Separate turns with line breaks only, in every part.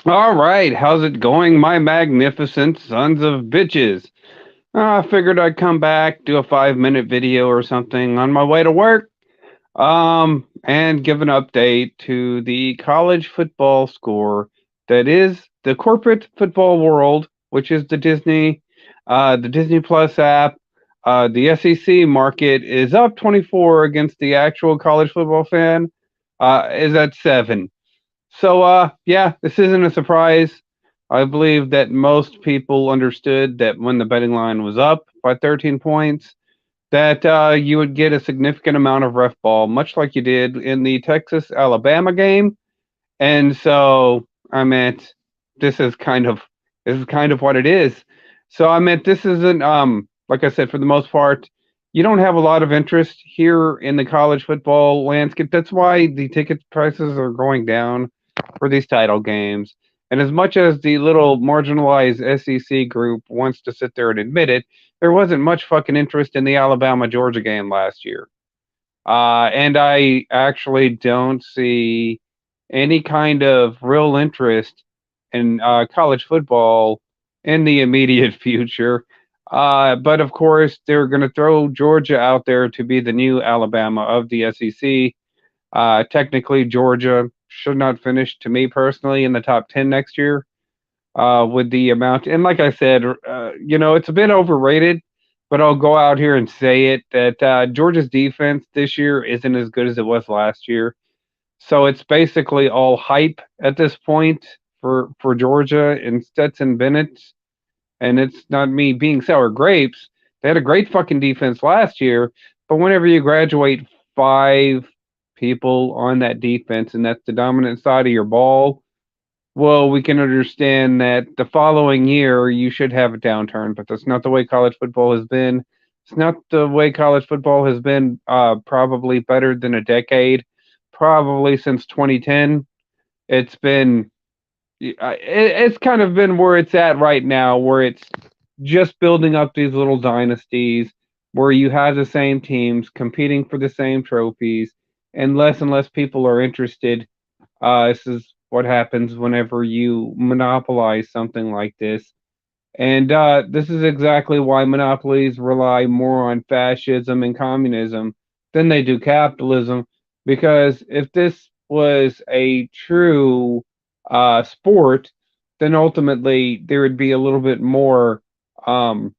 All right, how's it going, my magnificent sons of bitches? I figured I'd come back, do a 5 minute video or something on my way to work, and give an update to the college football score that is the corporate football world, which is the Disney Plus app. The SEC market is up 24 against the actual college football fan, is at 7. So, yeah, this isn't a surprise. I believe that most people understood that when the betting line was up by 13 points, that you would get a significant amount of ref ball, much like you did in the Texas Alabama game. And so, I meant this is kind of this is kind of what it is. So, I meant this isn't like I said, for the most part, you don't have a lot of interest here in the college football landscape. That's why the ticket prices are going down for these title games. And as much as the little marginalized SEC group wants to sit there and admit it, there wasn't much fucking interest in the Alabama Georgia game last year. And I actually don't see any kind of real interest in college football in the immediate future. But of course, they're going to throw Georgia out there to be the new Alabama of the SEC. Technically, Georgia should not finish, to me personally, in the top 10 next year with the amount. And like I said, it's a bit overrated, but I'll go out here and say it that Georgia's defense this year isn't as good as it was last year. So it's basically all hype at this point for Georgia and Stetson Bennett. And it's not me being sour grapes. They had a great fucking defense last year, but whenever you graduate five people on that defense and that's the dominant side of your ball, well, we can understand that the following year you should have a downturn, but that's not the way college football has been. It's not the way college football has been probably better than a decade, probably since 2010. It's been it's kind of been where it's at right now, where it's just building up these little dynasties where you have the same teams competing for the same trophies, and less people are interested. This is what happens whenever you monopolize something like this. And this is exactly why monopolies rely more on fascism and communism than they do capitalism. Because if this was a true sport, then ultimately there would be a little bit more. Um,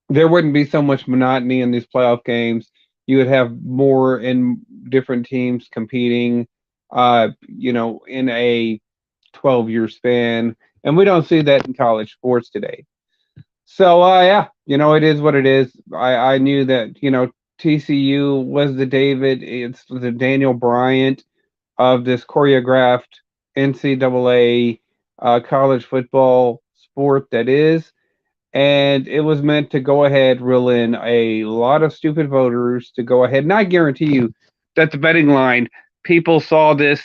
there wouldn't be so much monotony in these playoff games. You would have more and different teams competing, in a 12-year span. And we don't see that in college sports today. So yeah, it is what it is. I knew that TCU was it's the Daniel Bryant of this choreographed NCAA college football sport that is, and it was meant to go ahead reel in a lot of stupid voters to go ahead. And I guarantee you that the betting line people saw this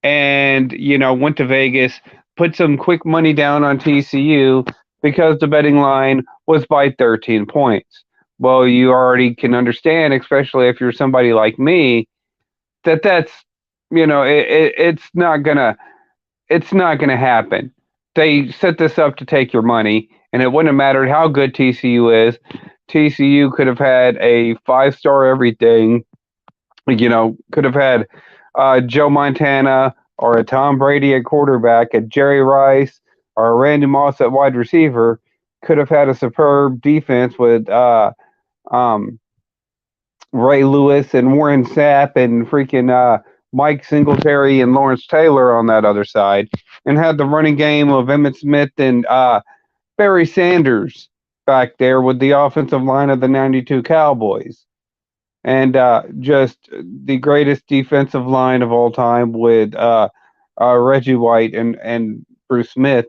and went to Vegas, put some quick money down on TCU because the betting line was by 13 points. Well, you already can understand, especially if you're somebody like me, that that's it's not gonna happen. They set this up to take your money, and it wouldn't have mattered how good TCU is. TCU could have had a 5-star everything. Could have had Joe Montana or a Tom Brady at quarterback, a Jerry Rice or a Randy Moss at wide receiver. Could have had a superb defense with um, Ray Lewis and Warren Sapp and freaking Mike Singletary and Lawrence Taylor on that other side, and had the running game of Emmitt Smith and Barry Sanders back there with the offensive line of the '92 Cowboys, and just the greatest defensive line of all time with Reggie White and Bruce Smith,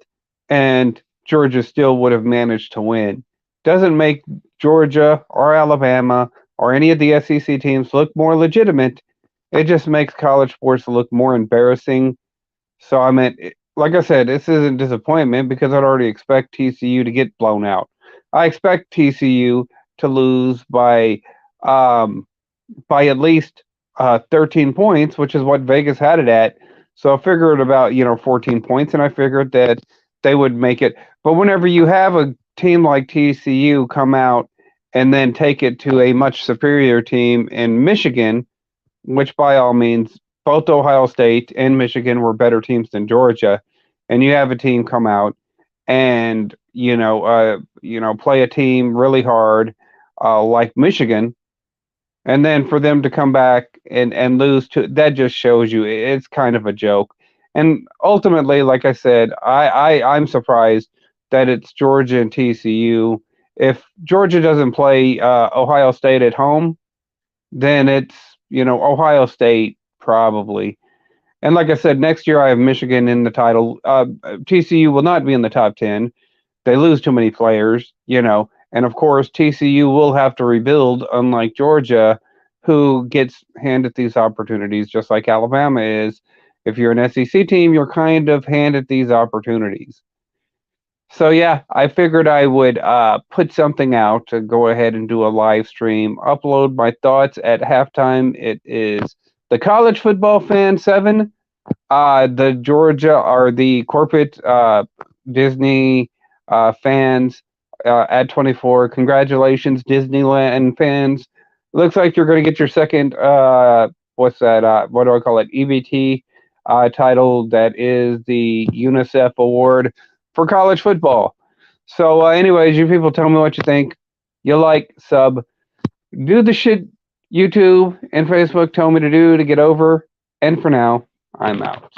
and Georgia still would have managed to win. Doesn't make Georgia or Alabama or any of the SEC teams look more legitimate. It just makes college sports look more embarrassing. So I meant, like I said, this isn't disappointment because I'd already expect TCU to get blown out. I expect TCU to lose um, by at least 13 points, which is what Vegas had it at. So I figured about, 14 points, and I figured that they would make it. But whenever you have a team like TCU come out and then take it to a much superior team in Michigan, which by all means, both Ohio State and Michigan were better teams than Georgia, and you have a team come out and play a team really hard, like Michigan, and then for them to come back and lose to that just shows you it's kind of a joke. And ultimately, like I said, I'm surprised that it's Georgia and TCU. If Georgia doesn't play Ohio State at home, then it's Ohio State probably. And like I said, next year I have Michigan in the title. TCU will not be in the top 10. They lose too many players. And of course, TCU will have to rebuild, unlike Georgia, who gets handed these opportunities just like Alabama is. If you're an SEC team, you're kind of handed these opportunities. So yeah, I figured I would put something out to go ahead and do a live stream, upload my thoughts at halftime. It is the College Football Fan 7, the Georgia or the corporate Disney fans at 24. Congratulations, Disneyland fans. Looks like you're going to get your second, what's that? What do I call it? EBT title. That is the UNICEF Award for college football. So, anyways, you people tell me what you think. You like, sub, do the shit YouTube and Facebook tell me to do to get over. And for now, I'm out.